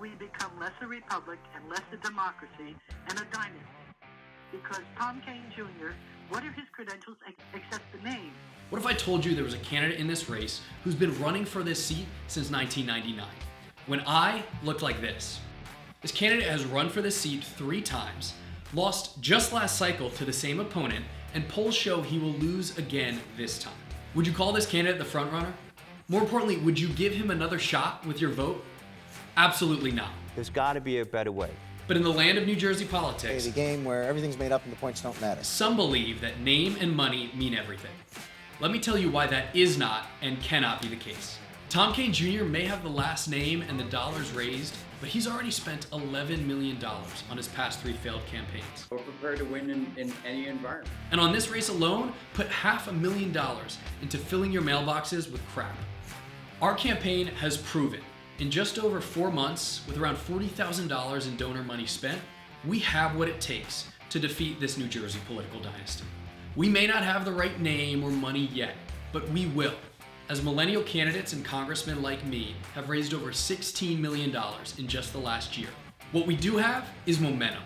we become less a republic and less a democracy and a dynasty. Because Tom Kean Jr., what are his credentials except the name? What if I told you there was a candidate in this race who's been running for this seat since 1999, when I looked like this? This candidate has run for this seat 3 times, lost just last cycle to the same opponent, and polls show he will lose again this time. Would you call this candidate the frontrunner? More importantly, would you give him another shot with your vote? Absolutely not. There's got to be a better way. But in the land of New Jersey politics, the game where everything's made up and the points don't matter, some believe that name and money mean everything. Let me tell you why that is not and cannot be the case. Tom Kean Jr. may have the last name and the dollars raised, but he's already spent $11 million on his past 3 failed campaigns. We're prepared to win in any environment. And on this race alone, put $500,000 into filling your mailboxes with crap. Our campaign has proven, in just over 4 months, with around $40,000 in donor money spent, we have what it takes to defeat this New Jersey political dynasty. We may not have the right name or money yet, but we will, as millennial candidates and congressmen like me have raised over $16 million in just the last year. What we do have is momentum.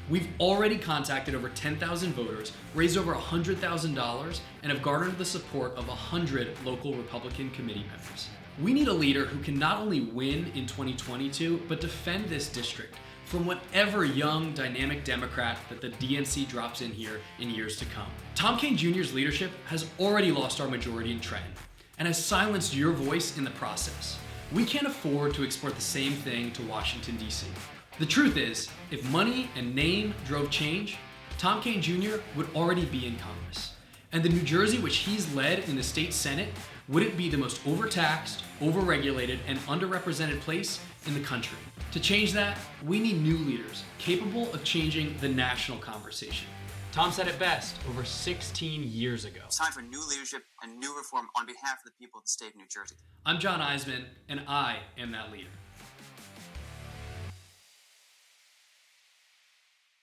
We've already contacted over 10,000 voters, raised over $100,000, and have garnered the support of 100 local Republican committee members. We need a leader who can not only win in 2022, but defend this district from whatever young, dynamic Democrat that the DNC drops in here in years to come. Tom Kean Jr.'s leadership has already lost our majority in Trenton and has silenced your voice in the process. We can't afford to export the same thing to Washington, D.C. The truth is, if money and name drove change, Tom Kean Jr. would already be in Congress. And the New Jersey which he's led in the state Senate wouldn't be the most overtaxed, overregulated, and underrepresented place in the country. To change that, we need new leaders capable of changing the national conversation. Tom said it best over 16 years ago. It's time for new leadership and new reform on behalf of the people of the state of New Jersey. I'm John Eisman, and I am that leader.